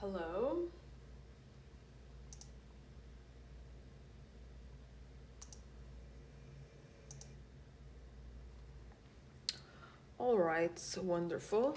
Hello. All right, so wonderful.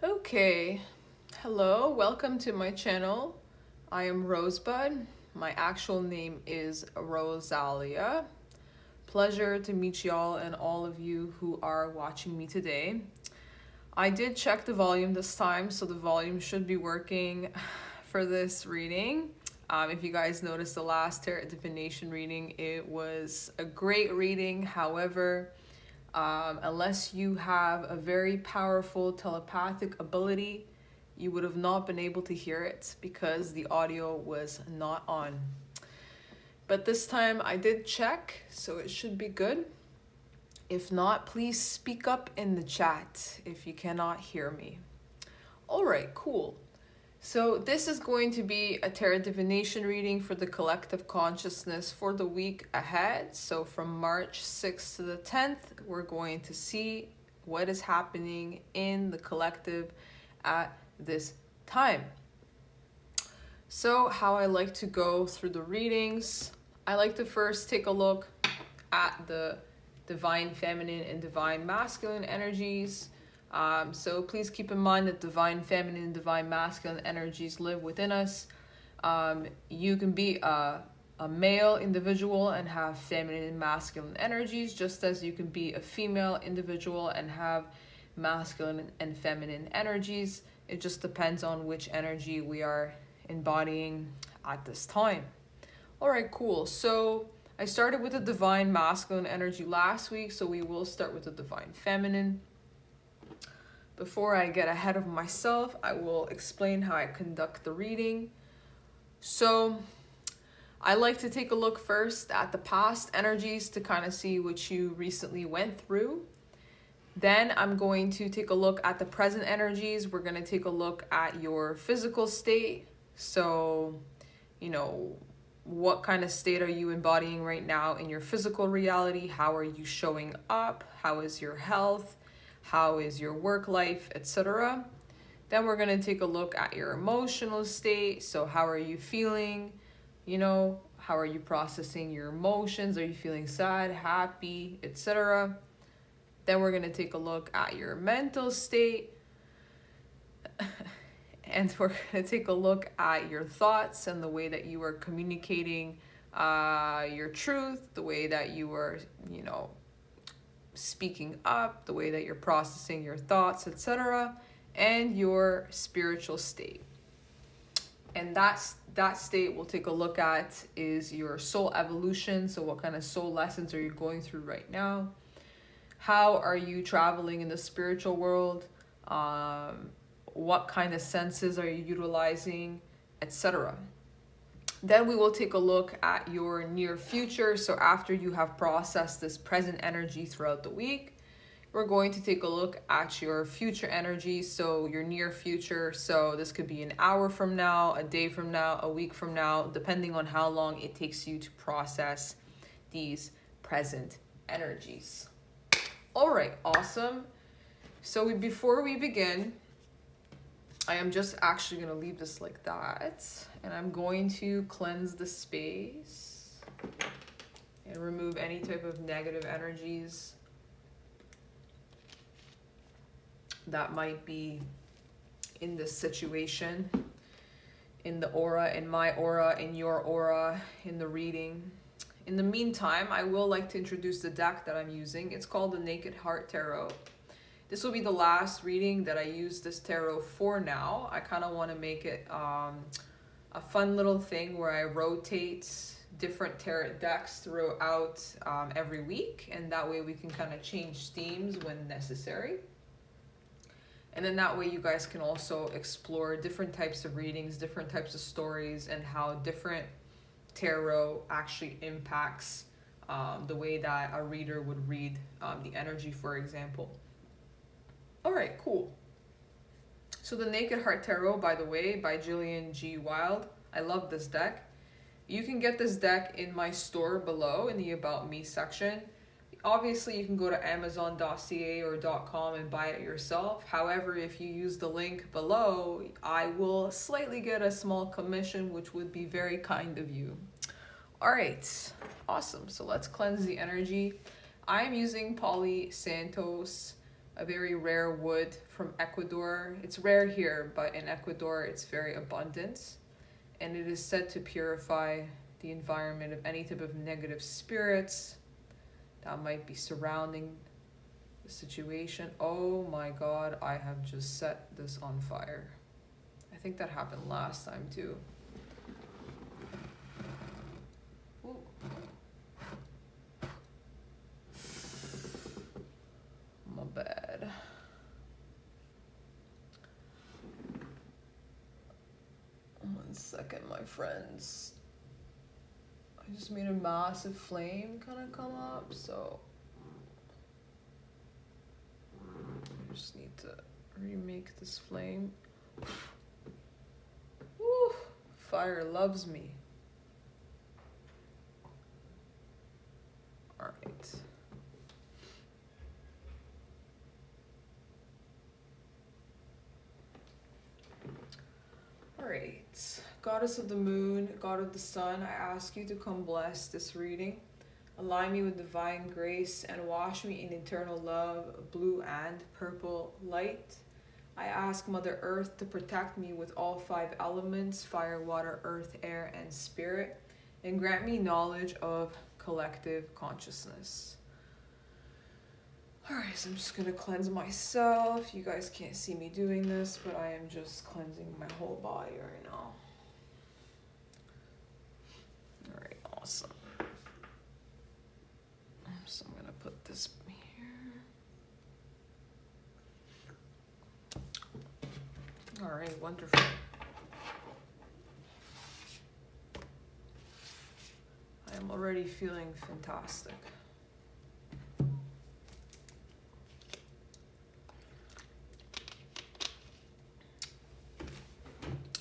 Okay, hello, welcome to my channel. I am Rosebud. My actual name is Rosalia. Pleasure to meet y'all and all of you who are watching me today. I did check the volume this time, so the volume should be working for this reading. If you guys noticed the last Tarot Divination reading, it was a great reading. However, unless you have a very powerful telepathic ability, you would have not been able to hear it because the audio was not on. But this time I did check, so it should be good. If not, please speak up in the chat if you cannot hear me. All right, cool. So this is going to be a Tarot Divination reading for the collective consciousness for the week ahead. So from March 6th to the 10th, we're going to see what is happening in the collective at this time. So how I like to go through the readings, I like to first take a look at the divine feminine and divine masculine energies. So please keep in mind that divine feminine and divine masculine energies live within us. You can be a male individual and have feminine and masculine energies, just as you can be a female individual and have masculine and feminine energies. It just depends on which energy we are embodying at this time. All right, cool. So I started with the divine masculine energy last week, so we will start with the divine feminine. Before I get ahead of myself, I will explain how I conduct the reading. So I like to take a look first at the past energies to kind of see what you recently went through. Then I'm going to take a look at the present energies. We're going to take a look at your physical state. So, what kind of state are you embodying right now in your physical reality? How are you showing up? How is your health? How is your work life, etc.? Then we're going to take a look at your emotional state. So how are you feeling? How are you processing your emotions? Are you feeling sad, happy, etc.? Then we're going to take a look at your mental state. And we're going to take a look at your thoughts and the way that you are communicating your truth, the way that you are, speaking up, the way that you're processing your thoughts, etc., and your spiritual state. And that state we'll take a look at is your soul evolution. So what kind of soul lessons are you going through right now? How are you traveling in the spiritual world? What kind of senses are you utilizing, etc.? Then we will take a look at your near future. So after you have processed this present energy throughout the week, we're going to take a look at your future energy. So your near future. So this could be an hour from now, a day from now, a week from now, depending on how long it takes you to process these present energies. All right, awesome. So before we begin, I am just actually going to leave this like that. And I'm going to cleanse the space and remove any type of negative energies that might be in this situation, in the aura, in my aura, in your aura, in the reading. In the meantime, I will like to introduce the deck that I'm using. It's called the Naked Heart Tarot. This will be the last reading that I use this tarot for now. I kind of want to make it a fun little thing where I rotate different tarot decks throughout every week, and that way we can kind of change themes when necessary. And then that way you guys can also explore different types of readings, different types of stories, and how different tarot actually impacts the way that a reader would read the energy, for example. All right, cool. So the Naked Heart Tarot, by the way, by Jillian G. Wild. I love this deck. You can get this deck in my store below in the About Me section. Obviously, you can go to amazon.ca or .com and buy it yourself. However, if you use the link below, I will slightly get a small commission, which would be very kind of you. All right, awesome. So let's cleanse the energy. I'm using Poly Santos, a very rare wood from Ecuador. It's rare here, but in Ecuador, it's very abundant. And it is said to purify the environment of any type of negative spirits that might be surrounding the situation. Oh my God, I have just set this on fire. I think that happened last time too. Ooh. My bad. One second, my friends. I just made a massive flame kind of come up, so I just need to remake this flame. Woo! Fire loves me. All right. All right. Goddess of the moon, God of the sun, I ask you to come bless this reading. Align me with divine grace and wash me in eternal love, blue and purple light. I ask Mother Earth to protect me with all 5 elements, fire, water, earth, air, and spirit, and grant me knowledge of collective consciousness. Alright, so I'm just going to cleanse myself. You guys can't see me doing this, but I am just cleansing my whole body right now. Alright, awesome. So I'm going to put this here. Alright, wonderful. I am already feeling fantastic.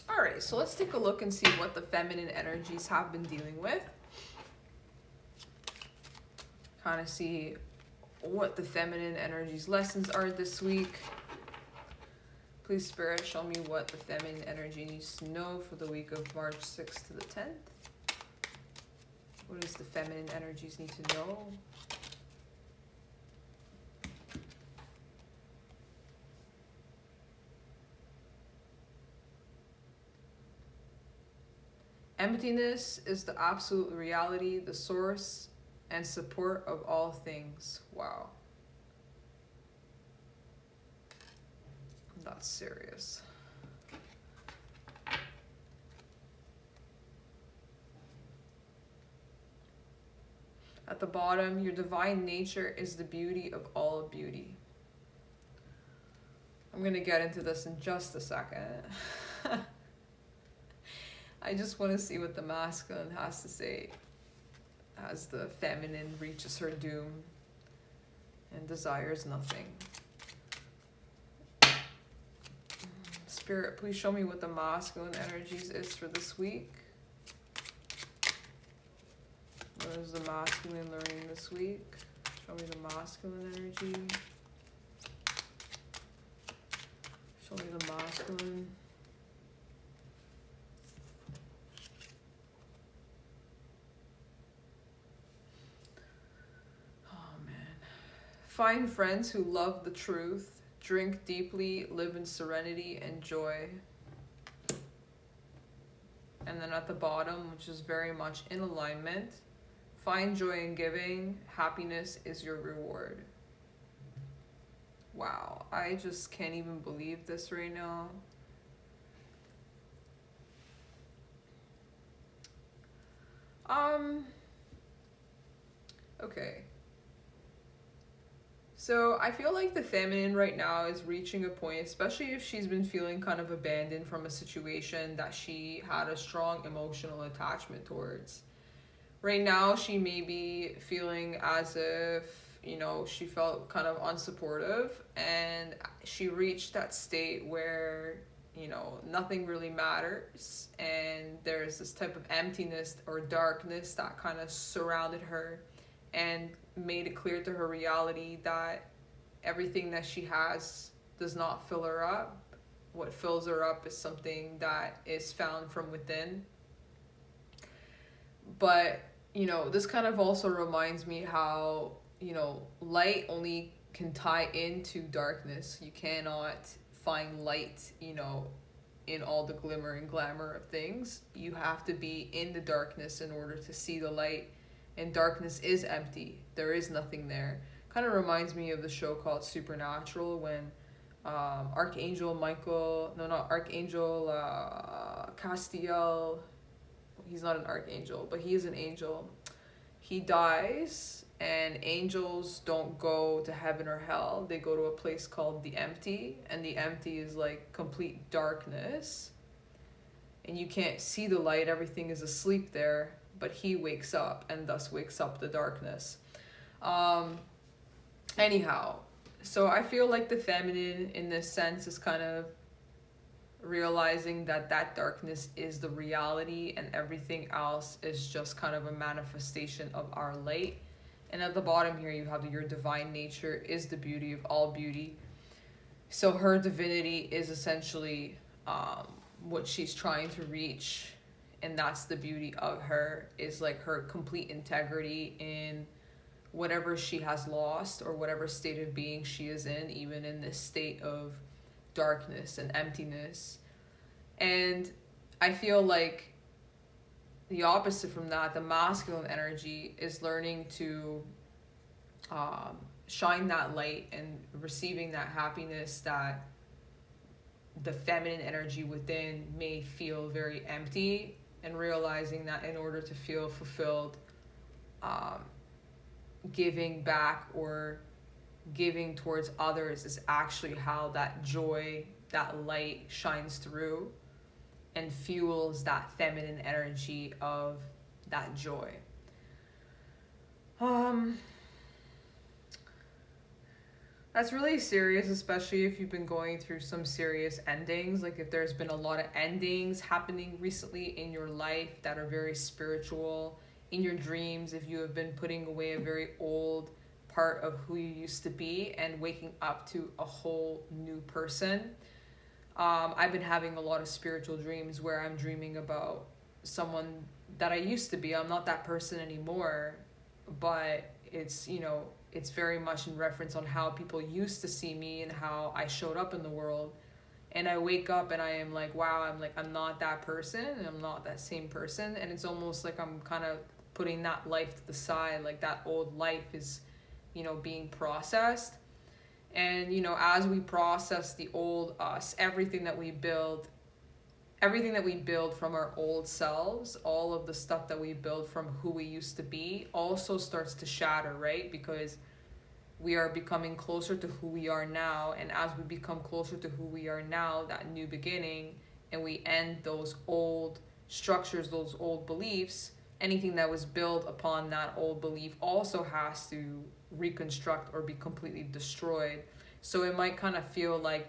Alright, so let's take a look and see what the feminine energies have been dealing with. Kind of see what the feminine energies lessons are this week. Please, Spirit, show me what the feminine energy needs to know for the week of March 6th to the 10th. What does the feminine energies need to know? Emptiness is the absolute reality, the source and support of all things. Wow. That's serious. At the bottom, your divine nature is the beauty of all beauty. I'm going to get into this in just a second. I just want to see what the masculine has to say as the feminine reaches her doom and desires nothing. Spirit, please show me what the masculine energies is for this week. What is the masculine learning this week? Show me the masculine energy. Show me the masculine. Find friends who love the truth, drink deeply, live in serenity and joy. And then at the bottom, which is very much in alignment, find joy in giving, happiness is your reward. Wow, I just can't even believe this right now. Okay. So I feel like the feminine right now is reaching a point, especially if she's been feeling kind of abandoned from a situation that she had a strong emotional attachment towards. Right now, she may be feeling as if, she felt kind of unsupportive, and she reached that state where, nothing really matters, and there's this type of emptiness or darkness that kind of surrounded her and made it clear to her reality that everything that she has does not fill her up. What fills her up is something that is found from within. But, this kind of also reminds me how, light only can tie into darkness. You cannot find light, in all the glimmer and glamour of things. You have to be in the darkness in order to see the light. And darkness is empty. There is nothing there. Kind of reminds me of the show called Supernatural, when Archangel Castiel, he's not an archangel, but he is an angel. He dies, and angels don't go to heaven or hell. They go to a place called the empty, and the empty is like complete darkness. And you can't see the light, everything is asleep there, but he wakes up and thus wakes up the darkness. Anyhow, so I feel like the feminine in this sense is kind of realizing that that darkness is the reality and everything else is just kind of a manifestation of our light. And at the bottom here you have your divine nature is the beauty of all beauty. So her divinity is essentially what she's trying to reach, and that's the beauty of her, is like her complete integrity in whatever she has lost or whatever state of being she is in, even in this state of darkness and emptiness. And I feel like the opposite from that, the masculine energy, is learning to shine that light and receiving that happiness that the feminine energy within may feel very empty, and realizing that in order to feel fulfilled, giving back or giving towards others is actually how that joy, that light shines through and fuels that feminine energy of that joy. That's really serious, especially if you've been going through some serious endings. Like if there's been a lot of endings happening recently in your life that are very spiritual, in your dreams, if you have been putting away a very old part of who you used to be and waking up to a whole new person. I've been having a lot of spiritual dreams where I'm dreaming about someone that I used to be. I'm not that person anymore, but it's, it's very much in reference on how people used to see me and how I showed up in the world. And I wake up and I am like, wow, I'm not that person, and I'm not that same person. And it's almost like I'm kind of putting that life to the side, like that old life is, being processed. And, as we process the old us, everything that we build from our old selves, all of the stuff that we build from who we used to be also starts to shatter, right? Because we are becoming closer to who we are now. And as we become closer to who we are now, that new beginning, and we end those old structures, those old beliefs, anything that was built upon that old belief also has to reconstruct or be completely destroyed. So it might kind of feel like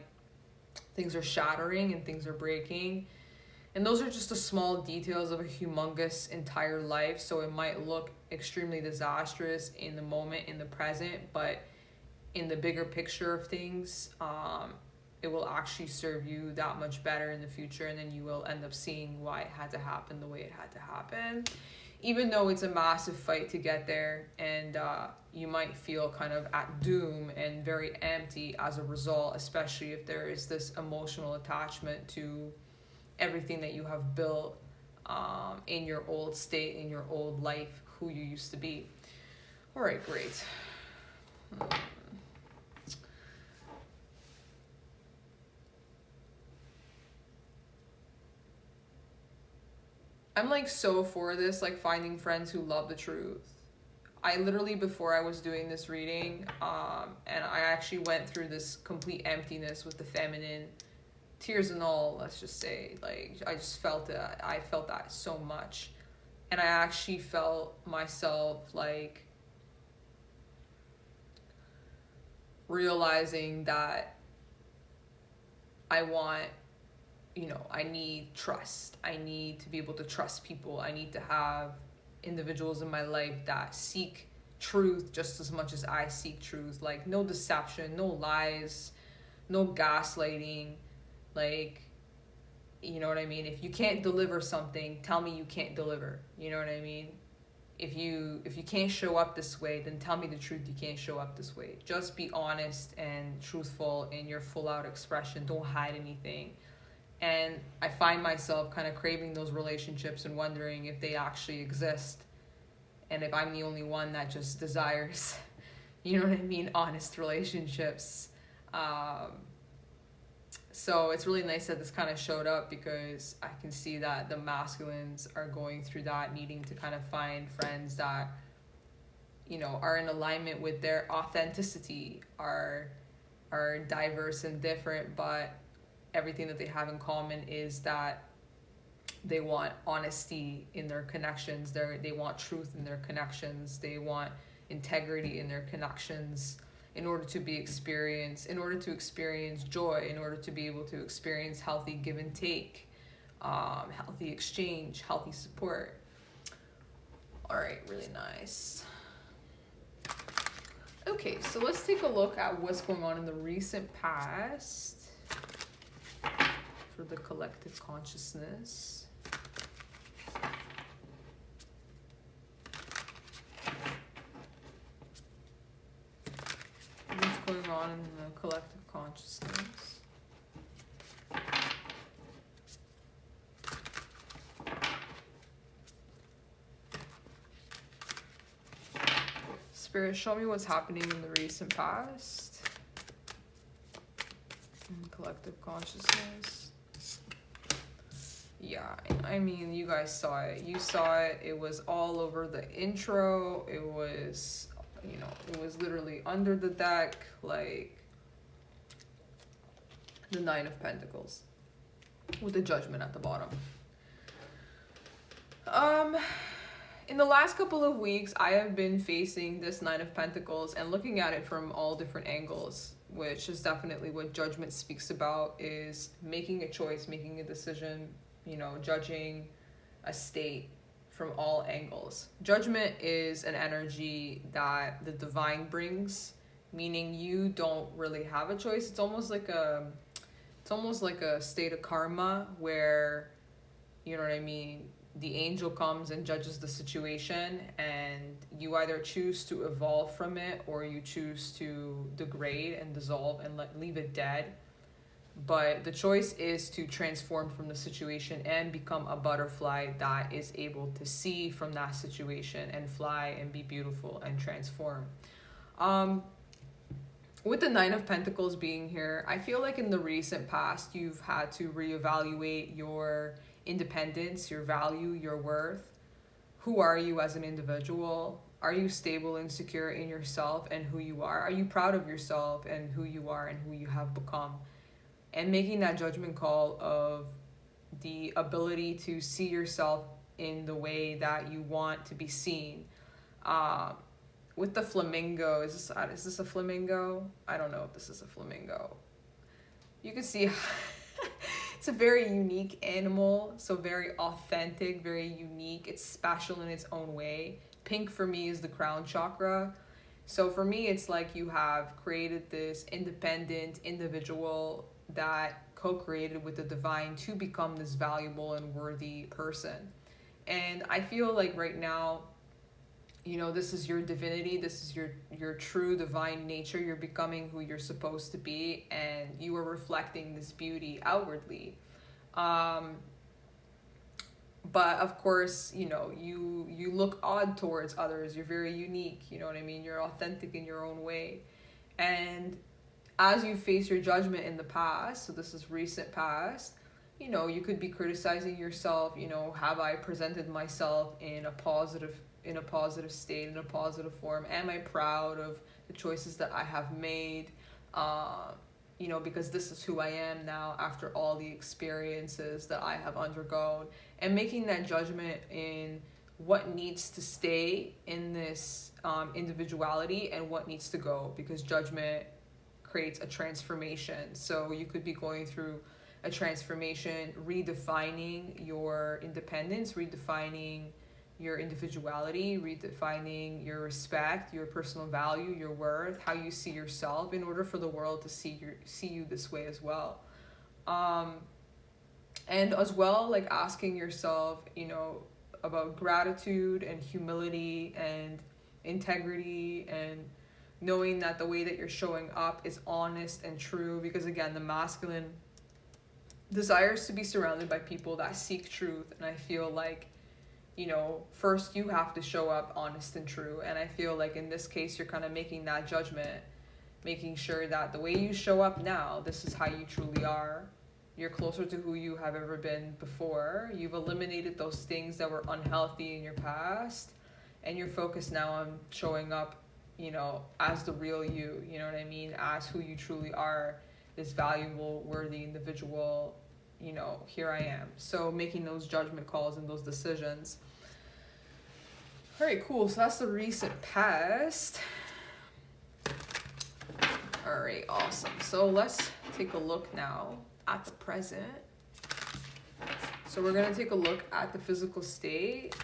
things are shattering and things are breaking. And those are just the small details of a humongous entire life. So it might look extremely disastrous in the moment, in the present, but in the bigger picture of things, it will actually serve you that much better in the future. And then you will end up seeing why it had to happen the way it had to happen. Even though it's a massive fight to get there, and you might feel kind of at doom and very empty as a result, especially if there is this emotional attachment to everything that you have built in your old state, in your old life, who you used to be. All right, great. I'm like so for this, like finding friends who love the truth. I literally, before I was doing this reading, and I actually went through this complete emptiness with the feminine, tears and all, let's just say. Like, I just felt it. I felt that so much. And I actually felt myself like realizing that I want, I need trust. I need to be able to trust people. I need to have individuals in my life that seek truth just as much as I seek truth. Like, no deception, no lies, no gaslighting. Like, you know what I mean? If you can't deliver something, tell me you can't deliver. You know what I mean? If you can't show up this way, then tell me the truth, you can't show up this way. Just be honest and truthful in your full out expression. Don't hide anything. And I find myself kind of craving those relationships and wondering if they actually exist, and if I'm the only one that just desires, you know what I mean, honest relationships. So it's really nice that this kind of showed up, because I can see that the masculines are going through that, needing to kind of find friends that, are in alignment with their authenticity, are diverse and different, but everything that they have in common is that they want honesty in their connections. They want truth in their connections. They want integrity in their connections, in order to experience joy, in order to be able to experience healthy give and take, healthy exchange, healthy support. All right, really nice. Okay, so let's take a look at what's going on in the recent past for the collective consciousness. What's going on in the collective consciousness? Spirit, show me what's happening in the recent past. In collective consciousness. Yeah, I mean, you guys saw it. You saw it. It was all over the intro. It was, it was literally under the deck, like the Nine of Pentacles with the Judgment at the bottom. In the last couple of weeks, I have been facing this Nine of Pentacles and looking at it from all different angles, which is definitely what Judgment speaks about, is making a choice, making a decision, judging a state from all angles. Judgment is an energy that the divine brings, meaning you don't really have a choice. It's almost like a state of karma where, you know what I mean, the angel comes and judges the situation, and you either choose to evolve from it or you choose to degrade and dissolve and leave it dead. But the choice is to transform from the situation and become a butterfly that is able to see from that situation and fly and be beautiful and transform. With the Nine of Pentacles being here, I feel like in the recent past, you've had to reevaluate your independence, your value, your worth. Who are you as an individual? Are you stable and secure in yourself and who you are? Are you proud of yourself and who you are and who you have become? And making that judgment call of the ability to see yourself in the way that you want to be seen. With the flamingo, is this a flamingo? I don't know if this is a flamingo. You can see it's a very unique animal, so very authentic, very unique. It's special in its own way. Pink for me is the crown chakra. So for me, it's like you have created this independent individual that co-created with the divine to become this valuable and worthy person. And I feel like right now, this is your divinity, this is your true divine nature. You're becoming who you're supposed to be, and you are reflecting this beauty outwardly. But of course, you look odd towards others. You're very unique, you know what I mean? You're authentic in your own way. And as you face your judgment in the past, so this is recent past, you know, you could be criticizing yourself, you know, have I presented myself in a positive state, in a positive form? Am I proud of the choices that I have made? You know, because this is who I am now after all the experiences that I have undergone, and making that judgment in what needs to stay in this individuality and what needs to go, because judgment creates a transformation. So you could be going through a transformation, redefining your independence, redefining your individuality, redefining your respect, your personal value, your worth, how you see yourself, in order for the world to see you this way as well. And as well, like asking yourself, you know, about gratitude and humility and integrity, and knowing that the way that you're showing up is honest and true, because again, the masculine desires to be surrounded by people that seek truth. And I feel like, you know, first you have to show up honest and true. And I feel like in this case, you're kind of making that judgment, making sure that the way you show up now, this is how you truly are. You're closer to who you have ever been before. You've eliminated those things that were unhealthy in your past, and you're focused now on showing up, you know, as the real you, you know what I mean? As who you truly are, this valuable, worthy individual. You know, here I am. So making those judgment calls and those decisions. All right, cool. So that's the recent past. All right, awesome. So let's take a look now at the present. So we're going to take a look at the physical state.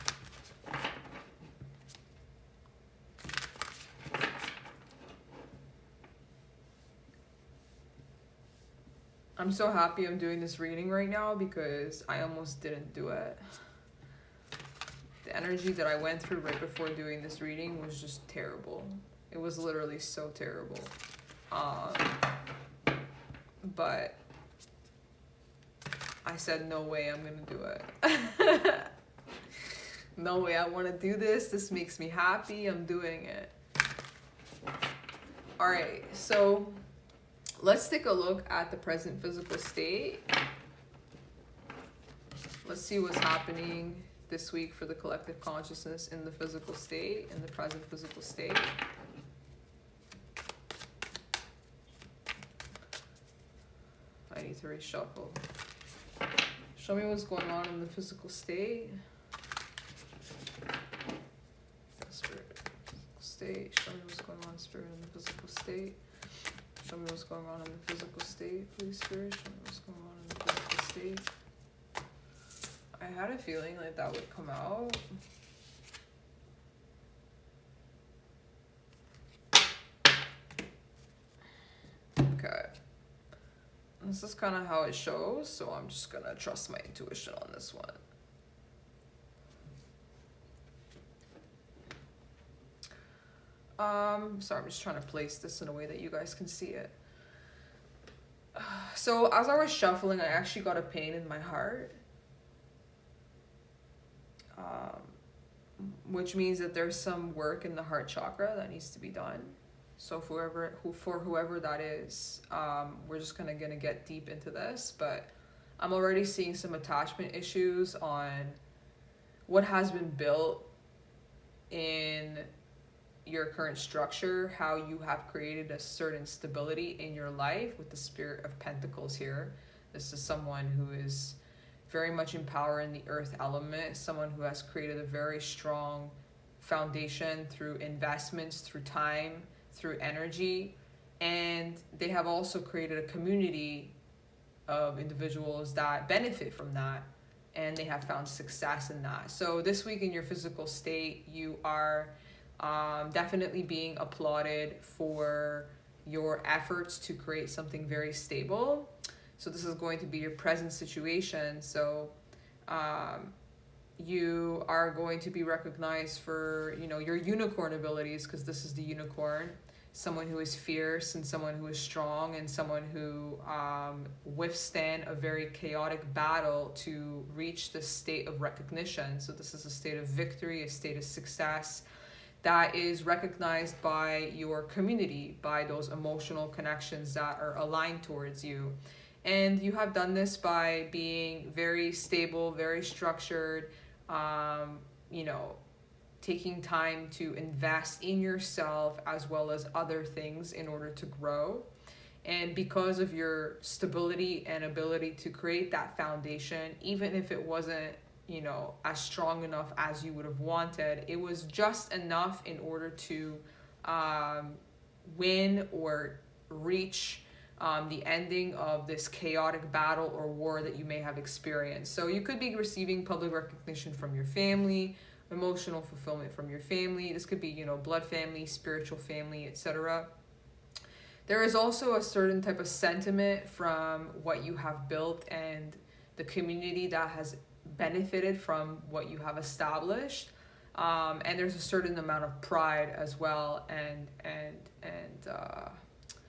I'm so happy I'm doing this reading right now, because I almost didn't do it. The energy that I went through right before doing this reading was just terrible. It was literally so terrible. But I said, no way I'm gonna do it. No way, I want to do this. This makes me happy. I'm doing it. All right, so let's take a look at the present physical state. Let's see what's happening this week for the collective consciousness in the physical state, in the present physical state. I need to reshuffle. Show me what's going on in the physical state. Spirit, physical state. Show me what's going on, Spirit, in the physical state. Show me what's going on in the physical state, please, Spirit. Show me what's going on in the physical state. I had a feeling like that would come out. Okay. This is kind of how it shows, so I'm just going to trust my intuition on this one. Sorry, I'm just trying to place this in a way that you guys can see it. So as I was shuffling, I actually got a pain in my heart. Which means that there's some work in the heart chakra that needs to be done. So for whoever that is, we're just gonna get deep into this, but I'm already seeing some attachment issues on what has been built in your current structure, how you have created a certain stability in your life with the Spirit of Pentacles here. This is someone who is very much empowered in the earth element, someone who has created a very strong foundation through investments, through time, through energy, and they have also created a community of individuals that benefit from that, and they have found success in that. So this week in your physical state, you are definitely being applauded for your efforts to create something very stable. So this is going to be your present situation. So you are going to be recognized for, you know, your unicorn abilities, because this is the unicorn, someone who is fierce and someone who is strong and someone who withstand a very chaotic battle to reach the state of recognition. So this is a state of victory, a state of success that is recognized by your community, by those emotional connections that are aligned towards you. And you have done this by being very stable, very structured, you know, taking time to invest in yourself as well as other things in order to grow. And because of your stability and ability to create that foundation, even if it wasn't, you know, as strong enough as you would have wanted, it was just enough in order to win or reach the ending of this chaotic battle or war that you may have experienced. So you could be receiving public recognition from your family, emotional fulfillment from your family. This could be, you know, blood family, spiritual family, etc. There is also a certain type of sentiment from what you have built and the community that has benefited from what you have established. And there's a certain amount of pride as well, and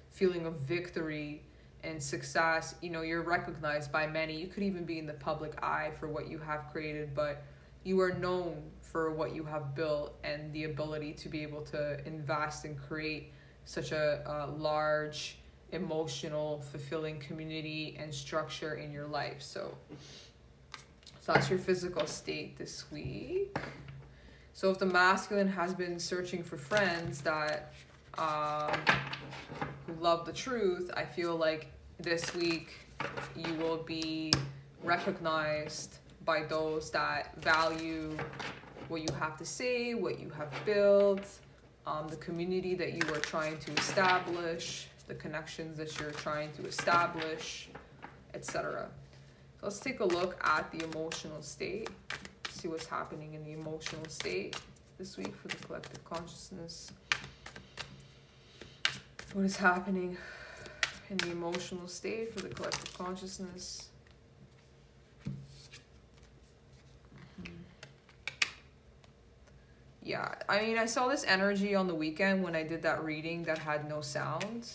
feeling of victory and success. You know, you're recognized by many. You could even be in the public eye for what you have created, but you are known for what you have built and the ability to be able to invest and create such a large, emotional, fulfilling community and structure in your life. So that's your physical state this week. So if the masculine has been searching for friends that who love the truth, I feel like this week you will be recognized by those that value what you have to say, what you have built, the community that you are trying to establish, the connections that you're trying to establish, etc. So let's take a look at the emotional state, see what's happening in the emotional state this week for the collective consciousness. What is happening in the emotional state for the collective consciousness? Yeah, I mean, I saw this energy on the weekend when I did that reading that had no sound.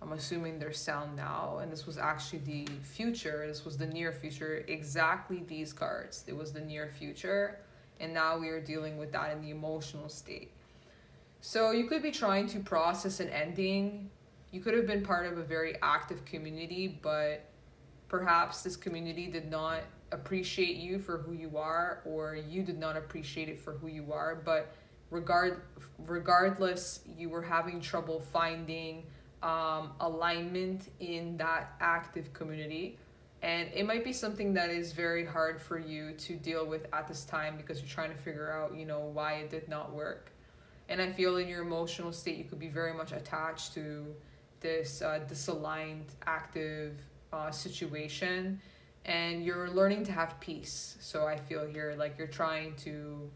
I'm assuming there's sound now, and this was actually the future. This was the near future, exactly these cards. It was the near future, and now we are dealing with that in the emotional state. So you could be trying to process an ending. You could have been part of a very active community, but perhaps this community did not appreciate you for who you are, or you did not appreciate it for who you are. But regardless, you were having trouble finding alignment in that active community. And it might be something that is very hard for you to deal with at this time because you're trying to figure out, you know, why it did not work. And I feel in your emotional state, you could be very much attached to this disaligned, active situation, and you're learning to have peace. So I feel here like you're trying to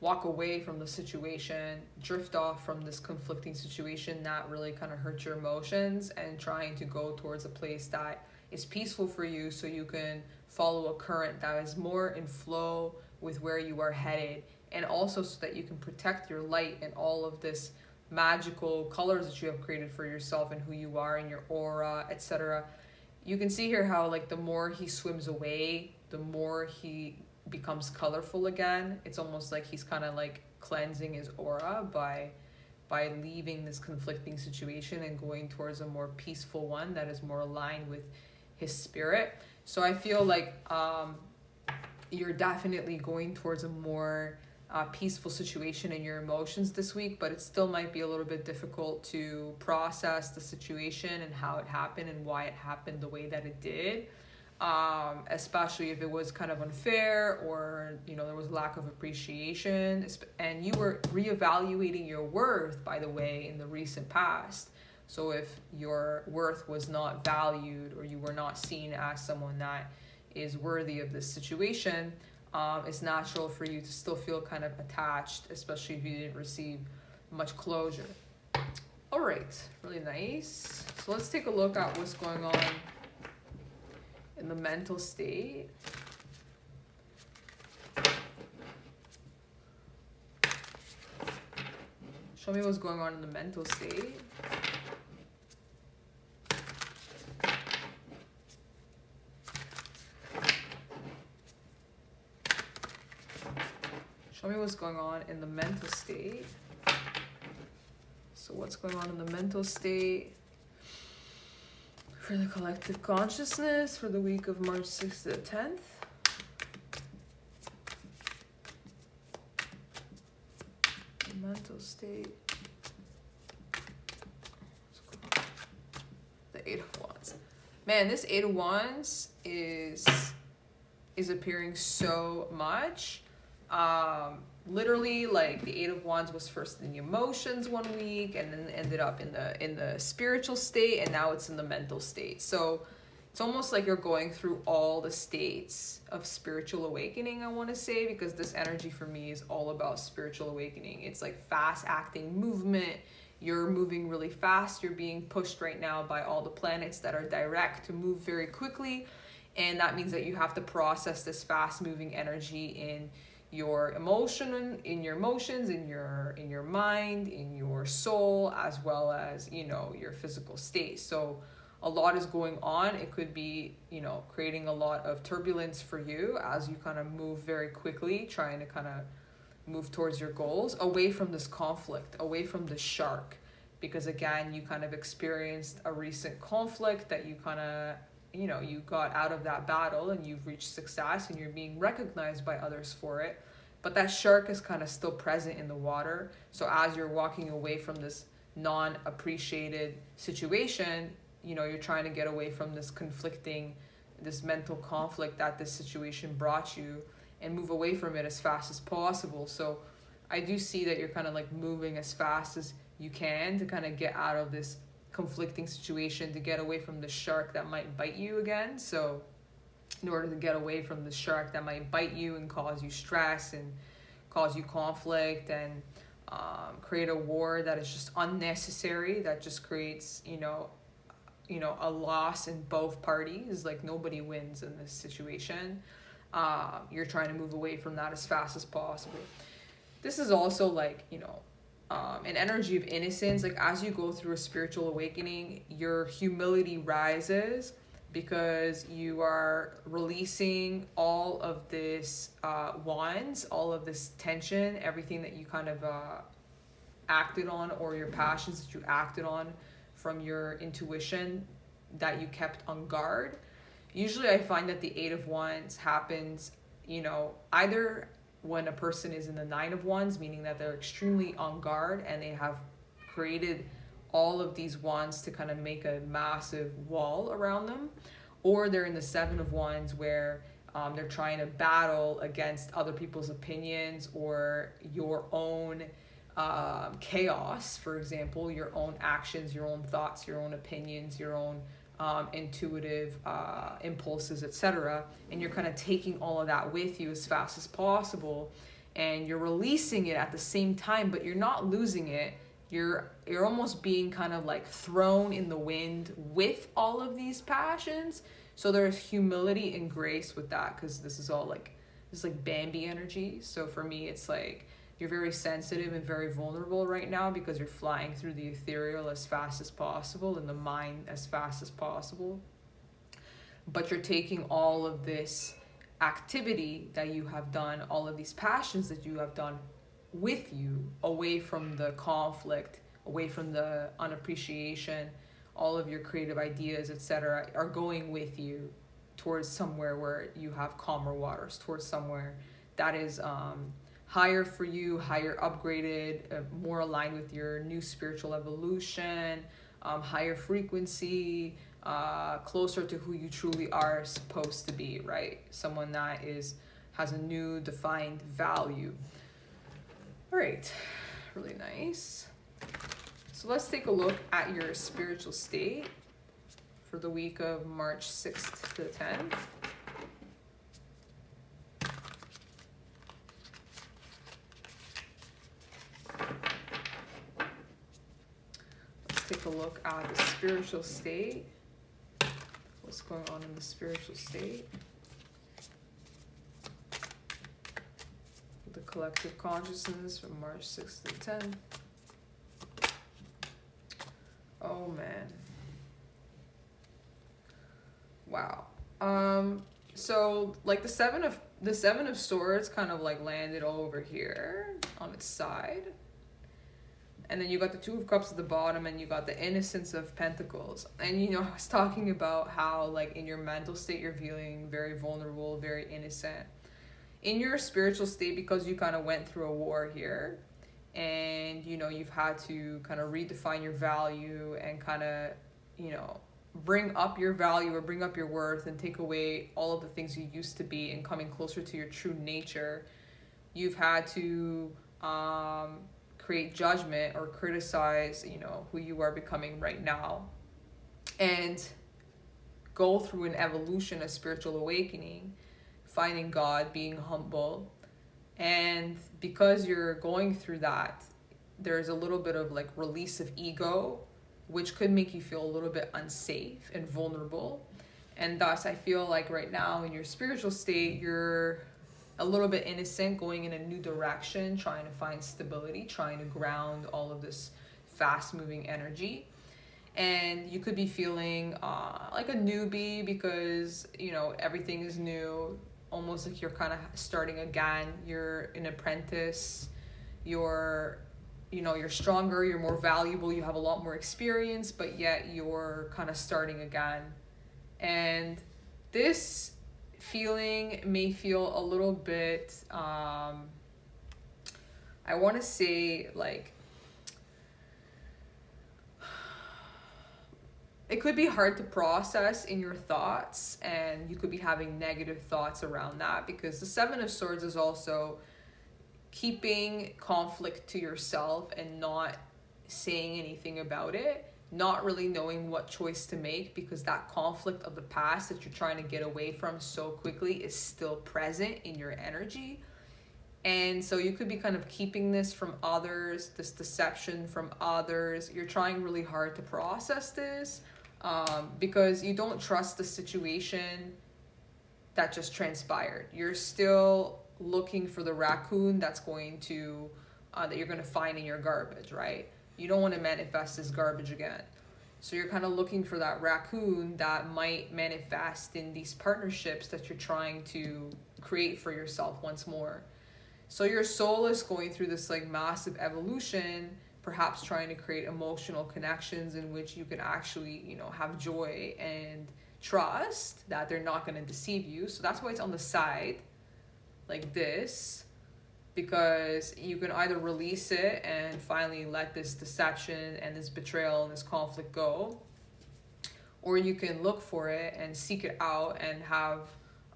walk away from the situation, drift off from this conflicting situation that really kind of hurts your emotions, and trying to go towards a place that is peaceful for you so you can follow a current that is more in flow with where you are headed, and also so that you can protect your light and all of this magical colors that you have created for yourself and who you are and your aura, etc. You can see here how like the more he swims away, the more he becomes colorful again. It's almost like he's kind of like cleansing his aura by leaving this conflicting situation and going towards a more peaceful one that is more aligned with his spirit. So I feel like you're definitely going towards a more peaceful situation in your emotions this week, but it still might be a little bit difficult to process the situation and how it happened and why it happened the way that it did, especially if it was kind of unfair, or you know there was lack of appreciation, and you were reevaluating your worth, by the way, in the recent past. So if your worth was not valued, or you were not seen as someone that is worthy of this situation, it's natural for you to still feel kind of attached, especially if you didn't receive much closure. All right, really nice. So let's take a look at what's going on in the mental state. Show me what's going on in the mental state. Show me what's going on in the mental state. So what's going on in the mental state? for the collective consciousness for the week of March 6th to the 10th. The mental state. The Eight of Wands. Man, this Eight of Wands is appearing so much. Literally, like, the Eight of Wands was first in the emotions one week and then ended up in the spiritual state, and now it's in the mental state. So it's almost like you're going through all the states of spiritual awakening, I want to say, because this energy for me is all about spiritual awakening. It's like fast acting movement. You're moving really fast. You're being pushed right now by all the planets that are direct to move very quickly. And that means that you have to process this fast moving energy in your emotions, in your mind, in your soul, as well as, you know, your physical state. So a lot is going on. It could be, you know, creating a lot of turbulence for you as you kind of move very quickly, trying to kind of move towards your goals, away from this conflict, away from the shark. Because again, you kind of experienced a recent conflict that you kind of, you know, you got out of that battle and you've reached success and you're being recognized by others for it. But that shark is kind of still present in the water. So as you're walking away from this non-appreciated situation, you know, you're trying to get away from this conflicting, this mental conflict that this situation brought you, and move away from it as fast as possible. So I do see that you're kind of like moving as fast as you can to kind of get out of this conflicting situation, to get away from the shark that might bite you again. So in order to get away from the shark that might bite you and cause you stress and cause you conflict and create a war that is just unnecessary, that just creates, you know, a loss in both parties. Like, nobody wins in this situation. You're trying to move away from that as fast as possible. This is also like, you know, an energy of innocence. Like, as you go through a spiritual awakening, your humility rises because you are releasing all of this wands, all of this tension, everything that you kind of acted on, or your passions that you acted on from your intuition that you kept on guard. Usually I find that the Eight of Wands happens, you know, either when a person is in the Nine of Wands, meaning that they're extremely on guard and they have created all of these wands to kind of make a massive wall around them, or they're in the Seven of Wands where they're trying to battle against other people's opinions or your own chaos, for example, your own actions, your own thoughts, your own opinions, your own intuitive impulses, etc. And you're kind of taking all of that with you as fast as possible, and you're releasing it at the same time, but you're not losing it. You're almost being kind of like thrown in the wind with all of these passions. So there's humility and grace with that, because this is all like, this is like Bambi energy. So for me, it's like you're very sensitive and very vulnerable right now because you're flying through the ethereal as fast as possible and the mind as fast as possible. But you're taking all of this activity that you have done, all of these passions that you have done with you, away from the conflict, away from the unappreciation. All of your creative ideas, etc., are going with you towards somewhere where you have calmer waters, towards somewhere that is higher for you, higher upgraded, more aligned with your new spiritual evolution, higher frequency, closer to who you truly are supposed to be, right? Someone that has a new defined value. All right, really nice. So let's take a look at your spiritual state for the week of March 6th to the 10th. Let's take a look at the spiritual state. What's going on in the spiritual state? The collective consciousness from March 6th to 10th. Oh man. Wow. So like the seven of swords kind of like landed over here on its side. And then you got the Two of Cups at the bottom, and you got the Innocence of Pentacles. And, you know, I was talking about how, like, in your mental state, you're feeling very vulnerable, very innocent. In your spiritual state, because you kind of went through a war here, and, you know, you've had to kind of redefine your value and kind of, you know, bring up your value or bring up your worth and take away all of the things you used to be and coming closer to your true nature. You've had to create judgment or criticize, you know, who you are becoming right now, and go through an evolution, a spiritual awakening, finding God, being humble. And because you're going through that, there's a little bit of like release of ego, which could make you feel a little bit unsafe and vulnerable. And thus, I feel like right now in your spiritual state, you're a little bit innocent, going in a new direction, trying to find stability, trying to ground all of this fast moving energy. And you could be feeling like a newbie because, you know, everything is new, almost like you're kind of starting again. You're an apprentice, you're, you know, you're stronger, you're more valuable, you have a lot more experience, but yet you're kind of starting again. And this feeling may feel a little bit, I want to say, like, it could be hard to process in your thoughts, and you could be having negative thoughts around that, because the Seven of Swords is also keeping conflict to yourself and not saying anything about it, not really knowing what choice to make, because that conflict of the past that you're trying to get away from so quickly is still present in your energy. And so you could be kind of keeping this from others, this deception from others. You're trying really hard to process this because you don't trust the situation that just transpired. You're still looking for the raccoon that's going to, that you're going to find in your garbage, right? You don't want to manifest this garbage again. So you're kind of looking for that raccoon that might manifest in these partnerships that you're trying to create for yourself once more. So your soul is going through this like massive evolution, perhaps trying to create emotional connections in which you can actually, you know, have joy and trust that they're not going to deceive you. So that's why it's on the side like this, because you can either release it and finally let this deception and this betrayal and this conflict go, or you can look for it and seek it out and have,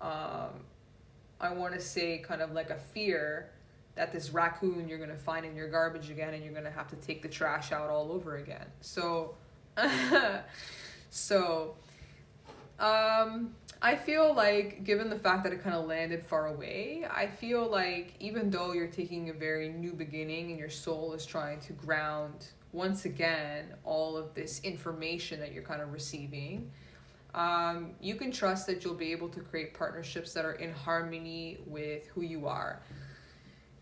I want to say, kind of like a fear that this raccoon you're going to find in your garbage again, and you're going to have to take the trash out all over again. So, I feel like, given the fact that it kind of landed far away, I feel like even though you're taking a very new beginning and your soul is trying to ground once again all of this information that you're kind of receiving, you can trust that you'll be able to create partnerships that are in harmony with who you are.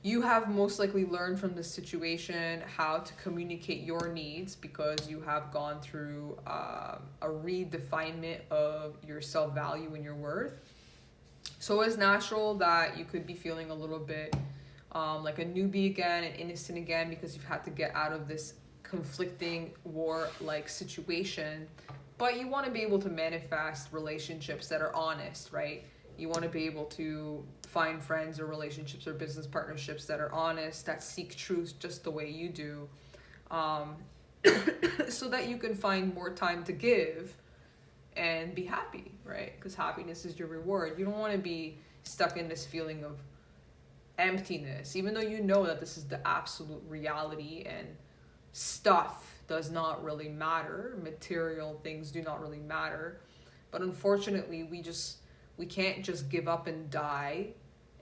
You have most likely learned from this situation how to communicate your needs, because you have gone through a redefinement of your self-value and your worth. So it's natural that you could be feeling a little bit like a newbie again and innocent again, because you've had to get out of this conflicting war-like situation. But you want to be able to manifest relationships that are honest, right? You want to be able to find friends or relationships or business partnerships that are honest, that seek truth just the way you do, so that you can find more time to give and be happy, right? Because happiness is your reward. You don't want to be stuck in this feeling of emptiness, even though you know that this is the absolute reality and stuff does not really matter. Material things do not really matter. But unfortunately, we can't just give up and die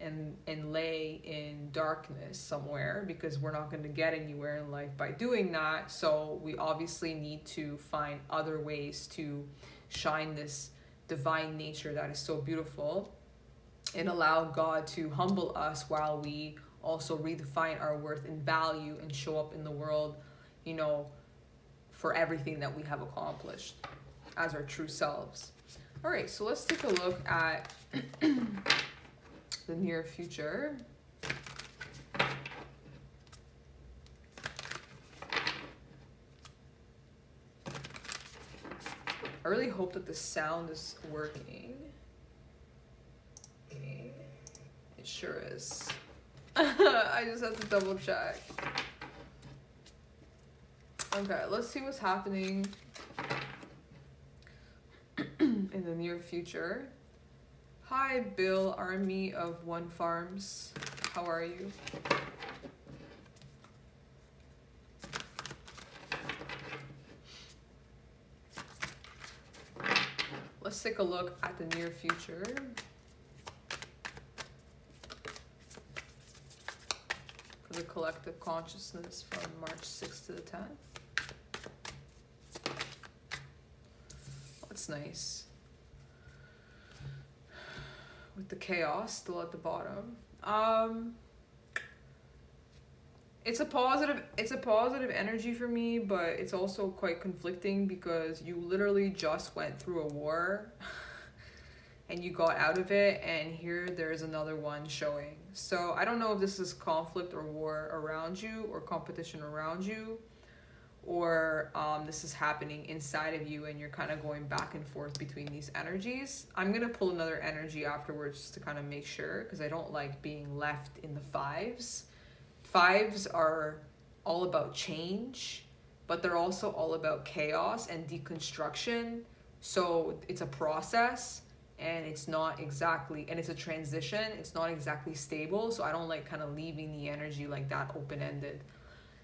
and lay in darkness somewhere, because we're not going to get anywhere in life by doing that. So we obviously need to find other ways to shine this divine nature that is so beautiful, and allow God to humble us while we also redefine our worth and value and show up in the world, you know, for everything that we have accomplished as our true selves. All right, so let's take a look at the near future. I really hope that the sound is working. Okay. It sure is. I just have to double check. Okay, let's see what's happening in the near future. Hi, Bill, Army of One Farms. How are you? Let's take a look at the near future. For the collective consciousness from March 6th to the 10th. That's nice. With the chaos still at the bottom. It's a positive energy for me, but it's also quite conflicting because you literally just went through a war and you got out of it, and here there's another one showing. So I don't know if this is conflict or war around you or competition around you, or this is happening inside of you and you're kind of going back and forth between these energies. I'm going to pull another energy afterwards just to kind of make sure, because I don't like being left in the fives. Fives are all about change, but they're also all about chaos and deconstruction. So it's a process, and it's not exactly, and it's a transition. It's not exactly stable. So I don't like kind of leaving the energy like that open-ended.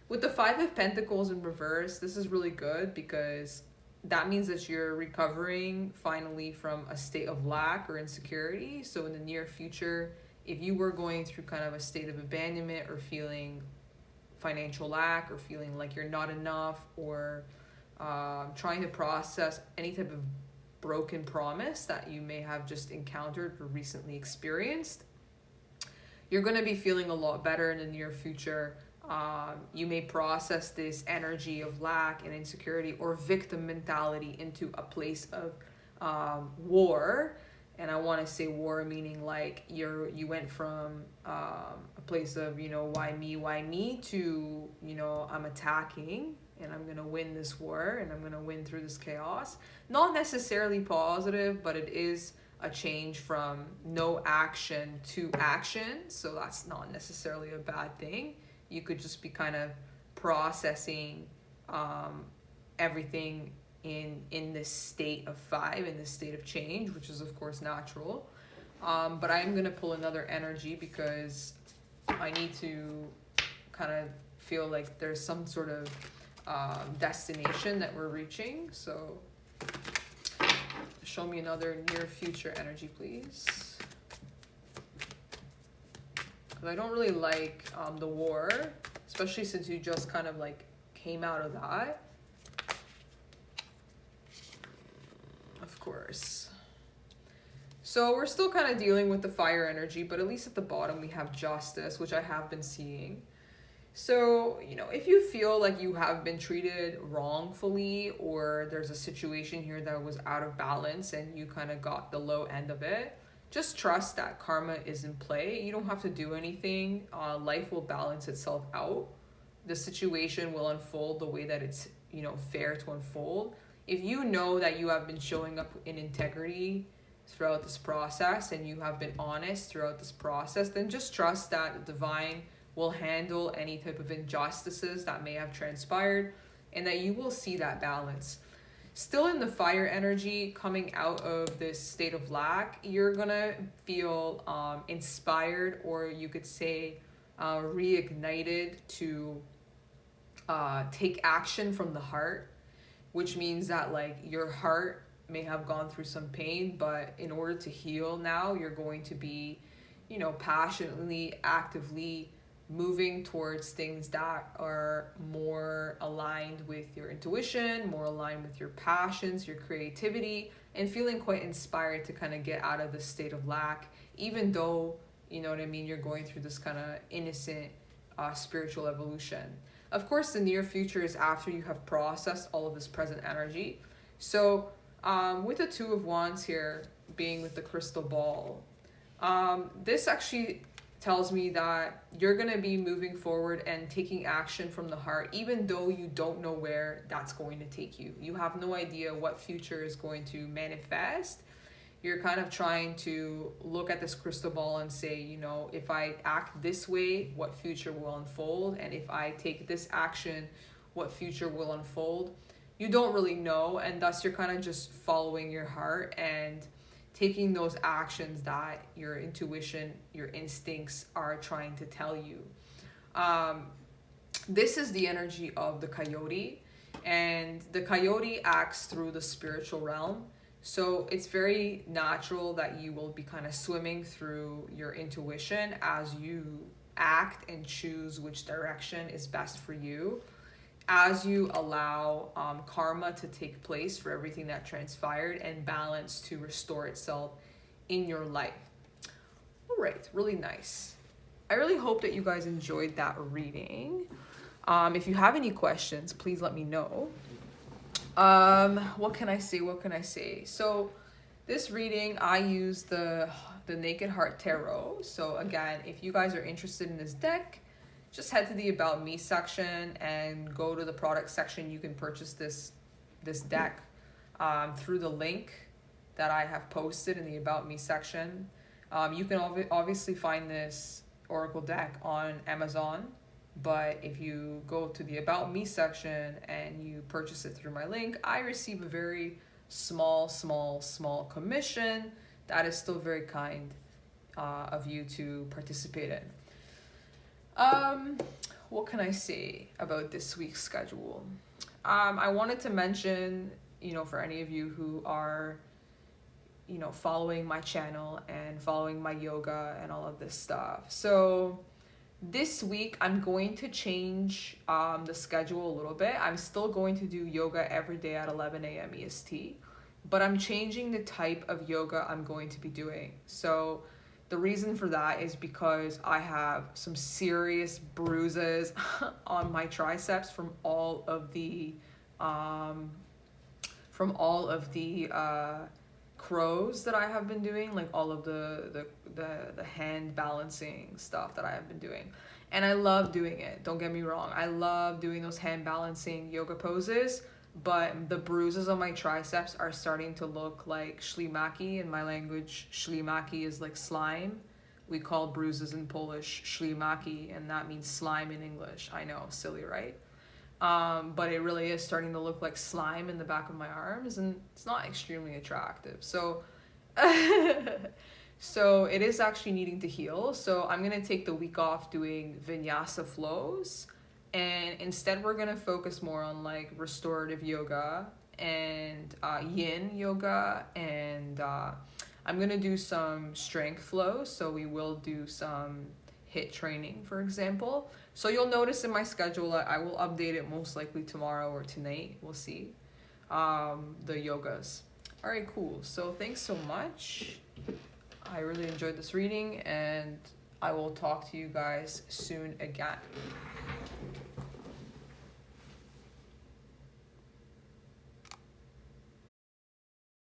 With the Five of Pentacles in reverse, this is really good because that means that you're recovering finally from a state of lack or insecurity. So in the near future, if you were going through kind of a state of abandonment or feeling financial lack or feeling like you're not enough, or trying to process any type of broken promise that you may have just encountered or recently experienced, you're going to be feeling a lot better in the near future. You may process this energy of lack and insecurity or victim mentality into a place of war. And I want to say war meaning like you went from a place of, why me, to, I'm attacking and I'm going to win this war and I'm going to win through this chaos. Not necessarily positive, but it is a change from no action to action. So that's not necessarily a bad thing. You could just be kind of processing everything in this state of five, in this state of change, which is of course natural. But I'm going to pull another energy because I need to kind of feel like there's some sort of destination that we're reaching. So show me another near future energy, please. Because I don't really like the war, especially since you just kind of like came out of that. Of course. So we're still kind of dealing with the fire energy, but at least at the bottom we have justice, which I have been seeing. So, if you feel like you have been treated wrongfully, or there's a situation here that was out of balance and you kind of got the low end of it, just trust that karma is in play. You don't have to do anything. Life will balance itself out. The situation will unfold the way that it's, fair to unfold. If you know that you have been showing up in integrity throughout this process and you have been honest throughout this process, then just trust that the divine will handle any type of injustices that may have transpired, and that you will see that balance. Still in the fire energy, coming out of this state of lack, you're gonna feel inspired, or you could say reignited to take action from the heart, which means that like your heart may have gone through some pain, but in order to heal now, you're going to be, passionately, actively moving towards things that are more aligned with your intuition, more aligned with your passions, your creativity, and feeling quite inspired to kind of get out of this state of lack, even though, you're going through this kind of innocent spiritual evolution. Of course, the near future is after you have processed all of this present energy. So with the Two of Wands here being with the crystal ball, this actually tells me that you're going to be moving forward and taking action from the heart, even though you don't know where that's going to take you. You have no idea what future is going to manifest. You're kind of trying to look at this crystal ball and say, you know, if I act this way, what future will unfold? And if I take this action, what future will unfold? You don't really know, and thus you're kind of just following your heart and taking those actions that your intuition, your instincts are trying to tell you. This is the energy of the coyote, and the coyote acts through the spiritual realm. So it's very natural that you will be kind of swimming through your intuition as you act and choose which direction is best for you, as you allow karma to take place for everything that transpired and balance to restore itself in your life. All right, really nice. I really hope that you guys enjoyed that reading. If you have any questions, please let me know. What can I say? So this reading, I use the Naked Heart Tarot. So again, if you guys are interested in this deck, just head to the About Me section and go to the product section. You can purchase this deck through the link that I have posted in the About Me section. You can obviously find this Oracle deck on Amazon, but if you go to the About Me section and you purchase it through my link, I receive a very small commission. That is still very kind of you to participate in. What can I say about this week's schedule? I wanted to mention, you know, for any of you who are, you know, following my channel and following my yoga and all of this stuff. So this week I'm going to change the schedule a little bit. I'm still going to do yoga every day at 11 a.m. EST, but I'm changing the type of yoga I'm going to be doing. So the reason for that is because I have some serious bruises on my triceps from all of the crows that I have been doing, like all of the hand balancing stuff that I have been doing. And I love doing it, don't get me wrong. I love doing those hand balancing yoga poses, but the bruises on my triceps are starting to look like ślimaki. In my language, ślimaki is like slime. We call bruises in Polish ślimaki, and that means slime in English. I know, silly, right? But it really is starting to look like slime in the back of my arms, and it's not extremely attractive. So so it is actually needing to heal. So I'm going to take the week off doing vinyasa flows, and instead we're going to focus more on like restorative yoga and yin yoga, and I'm going to do some strength flows. So we will do some HIIT training, for example. So you'll notice in my schedule that I will update it most likely tomorrow or tonight. We'll see. The yogas. All right, cool. So thanks so much. I really enjoyed this reading, and I will talk to you guys soon again.